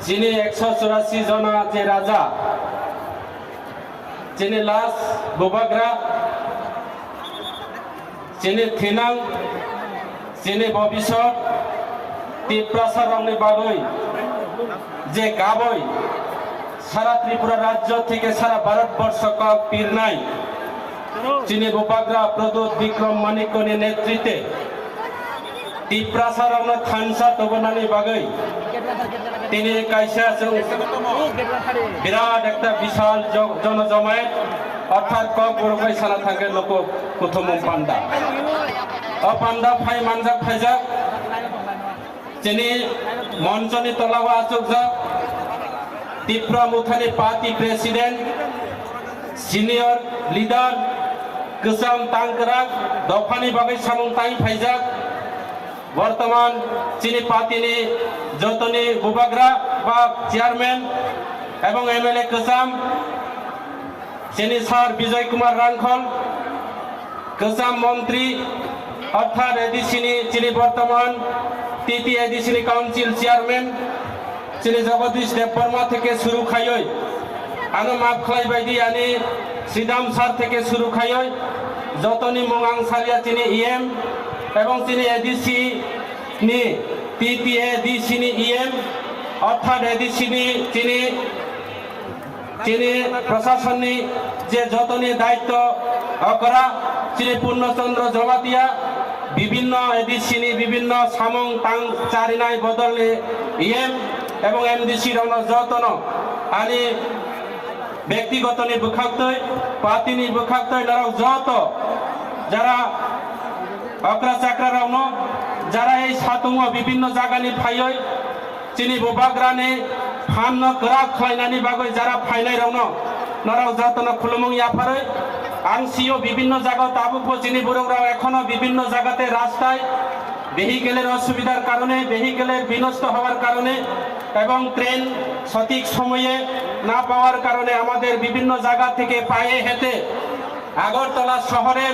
যিনি 184 জনা যে রাজা, যিনি লাস বুবাগ্রা, যিনি থিনাং, যিনি ভবিষ্যৎ তীব্রাসারংনি বাগৈ যে গাবই সারা ত্রিপুরা রাজ্য থেকে সারা ভারতবর্ষ কক পীরনাই যিনি বুবাগ্রা প্রদূত বিক্রম মানিকনি নেতৃত্বে তীব্রাসারং থানসা তবনানি বাগৈ তিনি কাইসা বিরাট একটা বিশাল জনজমায়েত অর্থাৎ কক বড়গাই সানা থাকে লোক প্রথম পান্ডা পান্ডা ফাই মানজা ফাইজা যিনি মঞ্চনি তলাওয়া আচুকজা ত্রিপুরা মুথানি পার্টি প্রেসিডেন্ট সিনিয়র লিডার গোসাম তাংকরাক দফানি বাগৈ সামং তাই ফাইজাক বর্তমান চিনি পার্টিনি যতনি বুবাগ্রা বা চেয়ারম্যান এবং এমএলএ গোসাম চিনি স্যার বিজয় কুমার রাংখল গোসাম মন্ত্রী অর্থাৎ এডিসিনি চিনি বর্তমান তৃতীয় এডিসিনি কাউন্সিল চেয়ারম্যান চিনি জগদীশ দেববর্মা থেকে শুরু খাইয় আনো মাপ খাই বাইদি আনি শ্রীদাম স্যার থেকে শুরু খাইয় যতনি মঙ্গাং সালিয়া চিনি ইএম এবং তিনি এডিসি নি তৃতীয় এডিসি নি ইএম অর্থাৎ এডিসি নি তিনি প্রশাসনিক যে যতনি দায়িত্ব করা তিনি পূর্ণচন্দ্র জমাতিয়া বিভিন্ন এডিসি নি বিভিন্ন সামং তাং চারিনাই বদলে ইএম এবং এমডিসি রং যতন আনি ব্যক্তিগত নি বুখাক্তই পার্টি নি বুখাক্তই নারাও যত যারা অকরা চাকরা রাউন যারা এই সাতুঙ্গ বিভিন্ন জায়গানি ফাইয় চিনি বুবাগ্রানি ফান্ন গরা খাইনানি বাগৈ যারা ফাইনাই রাউন নারাও যতন খুলমং ইয়াফারৈ আং সিও বিভিন্ন জায়গা তাবুকো চিনি বুড়োরাও এখনো বিভিন্ন জায়গাতে রাস্তায় ভেহিকেলের অসুবিধার কারণে ভেহিকেলের বিনষ্ট হওয়ার কারণে এবং ট্রেন সঠিক সময়ে না পাওয়ার কারণে আমাদের বিভিন্ন জায়গা থেকে পায়ে হেঁটে আগরতলা শহরের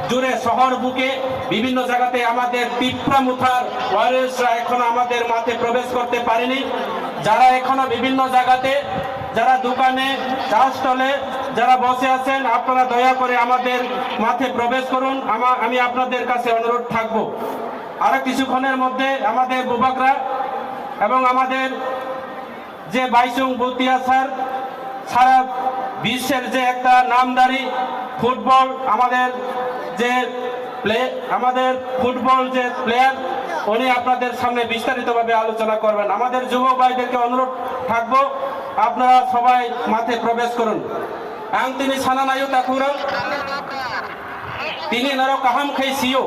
জুড়ে শহর বুকে বিভিন্ন জায়গাতে আমাদের তীব্রা মুথার ওয়ারিয়র্সরা এখনো আমাদের মাঠে প্রবেশ করতে পারেনি। যারা এখনো বিভিন্ন জায়গাতে যারা দোকানে চা স্টলে যারা বসে আছেন আপনারা দয়া করে আমাদের মাঠে প্রবেশ করুন। আমি আপনাদের কাছে অনুরোধ থাকবো আরো কিছুক্ষণের মধ্যে আমাদের বুবাগ্রা এবং আমাদের যে বাইচুং ভুতিয়া স্যার সারা বিশ্বের যে একটা নামদারি ফুটবল আমাদের যে আমাদের ফুটবল যে প্লেয়ার উনি আপনাদের সামনে বিস্তারিতভাবে আলোচনা করবেন। আমাদের যুবক ভাইদেরকে অনুরোধ থাকবো আপনারা সবাই মাঠে প্রবেশ করুন। আং তিনি সানানায়ু তাকুরা তিনি নরক আহাম খাই সিও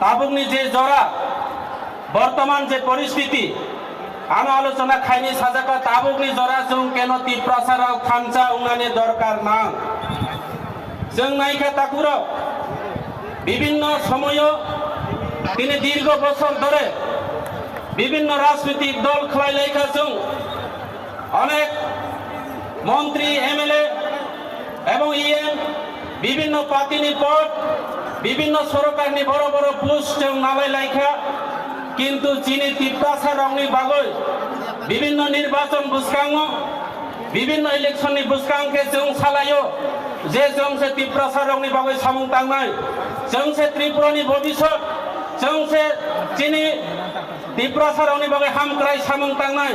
তাবুকনি যে জরা বর্তমান যে পরিস্থিতি আনো আলোচনা খাইনি সাজাকা তাবুকনি জরা जों কেন তীব্রাসারাও খানচা উনানি দরকার না जों নাইকা তাকুরা বিভিন্ন সময় তিনি দীর্ঘ বছর ধরে বিভিন্ন রাজনৈতিক দল খেলাই লেখা जों অনেক মন্ত্রী এমএলএ এবং ইএম বিভিন্ন পার্টিনি পদ বিভিন্ন সরকারনি বড় বড় পোস্ট जों নালাই লেখা কিন্তু চিনি তীব্রাসারংনি বাগৈ বিভিন্ন নির্বাচন বুসকাঙ্গ বিভিন্ন ইলেকশননি বুসকাংকে जों सालायो जे जों से তীব্রাসারংনি বাগৈ সামুং তাंनाय जों से त्रिपुरानि भबिष्यत जों से चिनि তীব্রাসারংনি বাগৈ हामक्राय सामुं तांनाय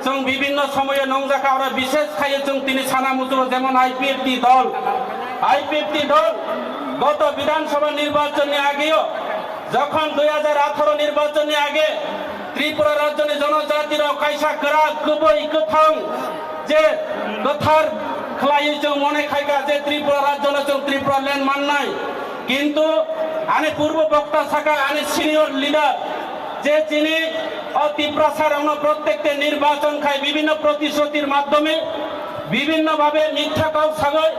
जों বিভিন্ন সময়ে নংজাকা ওরা বিশেষ খাইয়ে जों তিনি সানা মুজুর যেমন আইপিএফটি দল গত বিধানসভা নির্বাচনের আগেও যখন 2018 নির্বাচনের আগে ত্রিপুরা রাজ্যের জনজাতির কাইসা করা গুবই গোথাং যে গোথার খাইয়ে जों মনে খাইকা যে ত্রিপুরা রাজ্য जों ত্রিপুরা ল্যান্ড মাননাই কিন্তু আনে পূর্ব বক্তা থাকা আনে সিনিয়র লিডার যে তিনি তীব্রাসারং প্রত্যেকটা নির্বাচন খায় বিভিন্ন প্রতিশ্রুতির মাধ্যমে বিভিন্নভাবে মিথ্যা কাউসাগর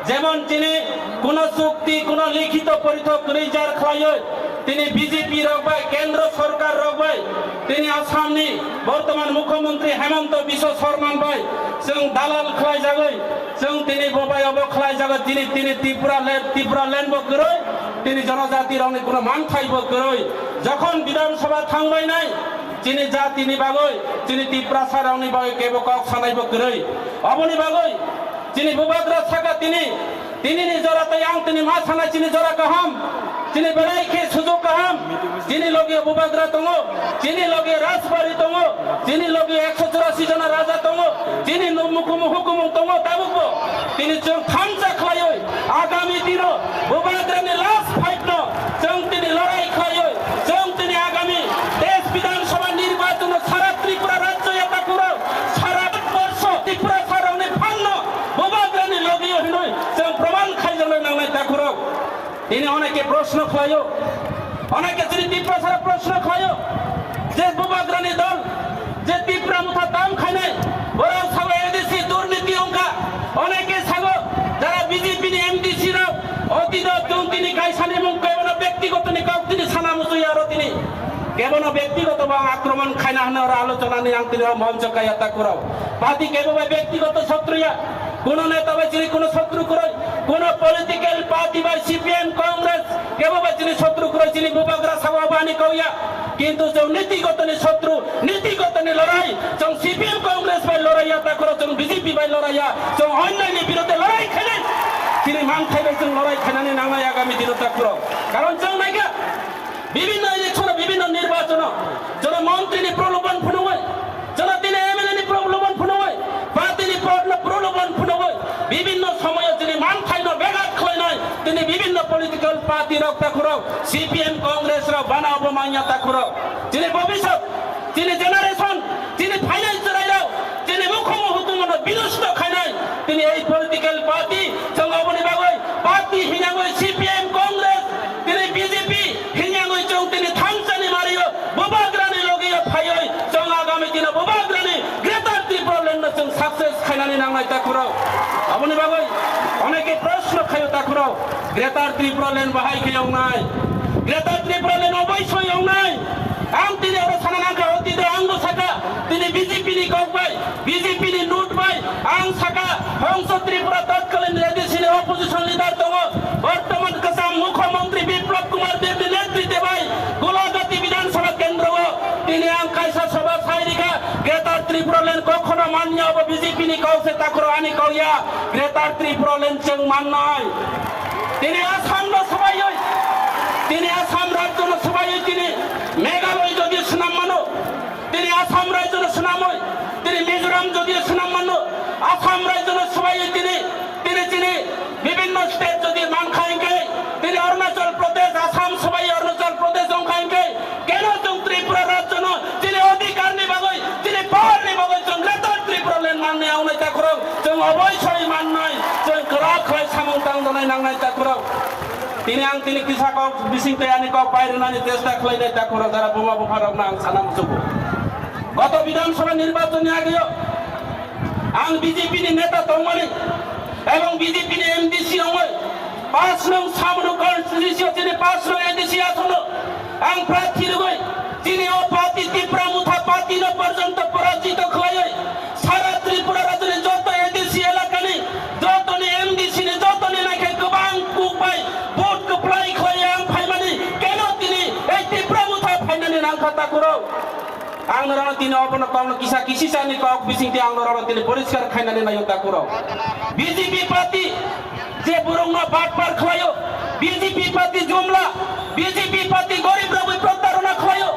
যেমন তিনি কোন চুক্তি কোন লিখিত পরিথক রিজার খাইয়ে তিনি বিজেপি রকবাই কেন্দ্র সরকার রকবাই তিনি আসামনি বর্তমান মুখ্যমন্ত্রী হেমন্ত বিশ্ব শর্মান ভাই जों দালাল খাই যাগৈ जों তিনি ববাই অব খাই যাগৈ তিনি ত্রিপুরা ল্যান্ড বকরই তিনি জনজাতির অনেক কোনো মান খাইব করই যখন বিধানসভা থাংবাই নাই চিনি জাতিनि बागै चिनि तिप्रा सारावनि बागै केबो कक सानायबो गरै अबनि बागै चिनि बुबाद्रा सागा तिनि जरातै आं तिनि मा सानाय चिनि जरा गाहाम चिनि बेलायखे सुजुग गाहाम चिनि लगे बुबाद्रा दङ चिनि लगे राजबारि दङ चिनि लगे 184 जना राजा दङ चिनि मुखुमु हुकुम दङ ताबुको तिनि जों थामजा खालायो आगामी दिनाव बुबाद्रानि लास्ट फाइट न जों तिनि लड़ाई खालायो जों तिनि आगामी देश विधानसभा निर्वाचन सारा त्रिपुरा राज्य याताकुराव सारा वर्ष त्रिपुरा सारावनि फान्न बुबाद्रानि लगियो हिनय जों प्रमाण खायजोंनो नांनाय ताकुराव तिनि अनेके प्रश्न खालायो अनेके चिनि त्रिपुरा सारा प्रश्न खालायो जे बुबाद्रानि दल जे त्रिपुरा मुथा दाम खायनाय बराव सागो एडिसि दुर्नीति अंका अनेके सागो যারা বিজেপিनि एमडिसि राव अतीत जों तिनि गायसानि मुं केवल व्यक्तिगतनि काउ तिनि साना मुसुय आरो तिनि केवल व्यक्तिगत बा आक्रमण खायना हनर आलोचनानि आं तिनि मंच कायता कुराव पार्टी केवल व्यक्तिगत शत्रुया কোন নেতা বা যিনি কোন শত্রু করে কোন পলিটিক্যাল পার্টি বা সিপিএম কংগ্রেস কেবল যিনি শত্রু করে যিনি বুবাগ্রা সভাবানি কইয়া কিন্তু যে নীতিগতনি শত্রু নীতিগতনি লড়াই যে সিপিএম কংগ্রেস বাই লড়াইয়া তা করে যে বিজেপি বাই লড়াইয়া যে অন্যায়ের বিরুদ্ধে লড়াই খেলেন তিনি মান খাইবে যে লড়াই খানানি নামাই আগামী দিনে তা করো কারণ যে নাইগা বিভিন্ন ইলেকশন বিভিন্ন নির্বাচন যারা মন্ত্রী প্রলোভন ফুনয় যারা তিনি এমএলএ প্রলোভন ফুনয় বা তিনি প্রলোভন ফুনয় বিভিন্ন সময়ে তিনি মান খাইনো বেগাত খাই নয় তিনি বিভিন্ন পলিটিক্যাল পার্টি রক্তা করো সিপিএম কংগ্রেস র বানা অপমান্যা তা করো তিনি ভবিষ্যৎ তিনি জেনারেশন তিনি ফাইন্যান্স রাইরাও তিনি মুখ্যমন্ত্রী হুকুমত বিনষ্ট খাই নাই তিনি এই পলিটিক্যাল পার্টি সংগঠন বাগৈ পার্টি হিনাগৈ সিপিএম কংগ্রেস তিনি বিজেপি হিনাগৈ চৌ তিনি থামচানি মারিও বুবাগ্রানি লগিও ফাইয় চৌ আগামী দিনে বুবাগ্রানি গ্রেটার ত্রিপুরাল্যান্ড চৌ সাকসেস খাইনানি নাংনাই তা করো আপনি বাগৈ অনেকে প্রশ্ন খাইও তা করো গ্রেটার ত্রিপুরাল্যান্ড বাহাই খেয়েও নাই গ্রেটার ত্রিপুরাল্যান্ড অবশ্যই নাই आं तिनी और सानानांका अतीत आंगो साका तिनी बीजेपी नि गौबाय बीजेपी नि लुट बाय आं साका हंस त्रिपुरा तत्कालीन एडिसिनि अपोजिशन लिडार दङ बर्तमान कसा मुख्यमंत्री बिप्लब कुमार देवनि नेतृत्वे बाय गोलाघाटी विधानसभा केन्द्र तिनी आं कायसा सभा साइरिका ग्रेटार त्रिपुराल्यान्ड कखनो मान्य अब बीजेपी नि कौसे ताकरो आनि कौया ग्रेटार त्रिपुराल्यान्ड जों मान्नाय तिनी आसाम न सबायै तिनी आसाम राज्य न सबायै तिनी मेघालय যদি সুনাম মানো তিনি আসাম রাজ্যের সুনাম হয় তিনি মিজোরাম যদি সুনাম মানো আসাম রাজ্যের সবাই তিনি তিনি বিভিন্ন স্টেট যদি মান খাইকে তিনি অরুণাচল প্রদেশ আসাম সবাই অরুণাচল প্রদেশ খাইকে কেন তুমি ত্রিপুরা রাজ্য ন তিনি অধিকার নিবাগই তিনি পাওয়ার নিবাগই গ্রেটার ত্রিপুরাল্যান্ড মাননে আউনাই তা করো जों অবশ্যই মাননাই जों গ্রাক হয় সামং তাংদনাই নাংনাই তা করো তিনি आं তিনি কিসাক বিসিংতে আনি কক বাইরেনানি চেষ্টা খাইনাই তা করো যারা বোমা বুফারক না आं সানাম সুবো গত বিধানসভা নির্বাচনে আগেও आं বিজেপি नि নেতা দংমানি এবং বিজেপি नि एमडिसि नङै 5 नং सामनु कन्स्टिट्युएन्सि তিনি 5 नং एमडिसि আসন आं প্রার্থী রগৈ তিনি ও পার্টি ত্রিপুরা মুথা পার্টি ন পর্যন্ত পরাজিত খাইয় সারা ত্রিপুরা রাজ্যের যত এডিসি এলাকানি যতনি এমডিসি नि যতনি নাকে গোবাং কুপাই ভোট কপ্লাই খাইয় आं ফাইমানি কেন তিনি এই ত্রিপুরা মুথা ফাইনানি নাংখাতা করো आं नरानो तिनी अपन कौन किसा किसी सानि कौक बिसिंते आं नरानो तिनी परिष्कार खाइनानि नायो ता करो बीजेपी पार्टी जे बुरंगना बाटपार खलायो बीजेपी पार्टी जुमला बीजेपी पार्टी गरीब रबई प्रतारणा खलायो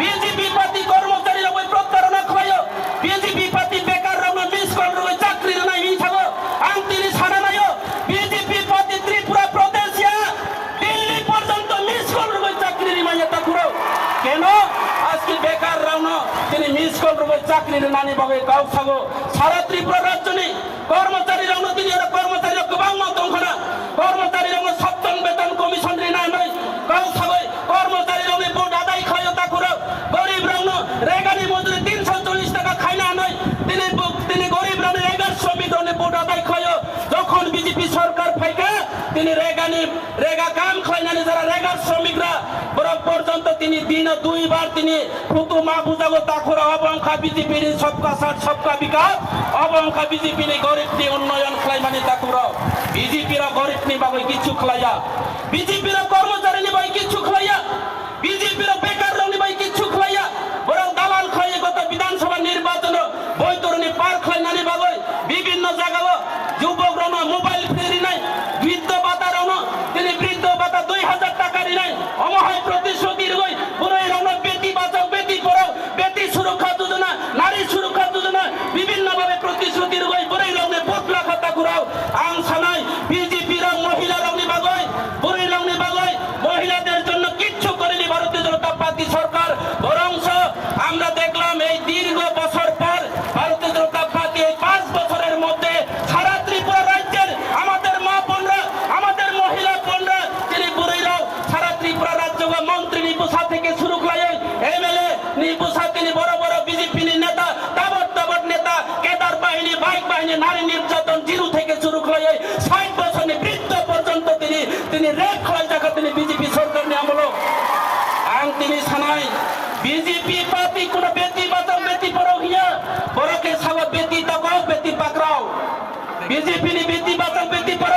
बीजेपी पार्टी कर्मचारी रबई प्रतारणा खलायो बीजेपी पार्टी बेकार रबई मिस कल रबई चाकरी नाइ हिसाबो आं तिनी साना नायो बीजेपी पार्टी त्रिपुरा प्रदेश या दिल्ली पर्यन्त मिस कल रबई चाकरी निमाया ता करो केनो আজকে বেকার রাউন তিনি মিস কল রবে চাকরি নানি বাগে গাও সাগো সারা ত্রিপুরা রাজ্যনি কর্মচারী রাউন তিনি এর কর্মচারী গোবাং দংখনা কর্মচারী রাউন সপ্তম বেতন কমিশন রি না নাই গাও সাগো কর্মচারী রাউন ভোট আদায় খায়ো তা করো গরিব রাউন রেগানি মজুরি 340 টাকা খাইনা নাই তিনি গরিব রাউন রেগার শ্রমিক রাউন ভোট আদায় খায়ো যখন বিজেপি সরকার ফাইকা তিনি রেগা কাম খাইনানি যারা রেগার শ্রমিকরা বরং পর্যন্ত তিনি দিনে 2 বার তিনি ফুতু মা বুঝাগো তাখরা অবংখা বিজেপির সবকা সাথ সবকা বিকাশ অবংখা বিজেপির গরিবনি উন্নয়ন খাইমানি তাকুরা বিজেপির গরিবনি বাগৈ কিছু খাইয়া বিজেপির কর্মচারী বাই কিছু খাইয়া বিজেপির বেকার tini BJP सरकार ni amlo ang tini sanai BJP party kuna beti batang beti porok hiya borok ke sawa beti takau beti pakrau BJP ni beti batang beti porok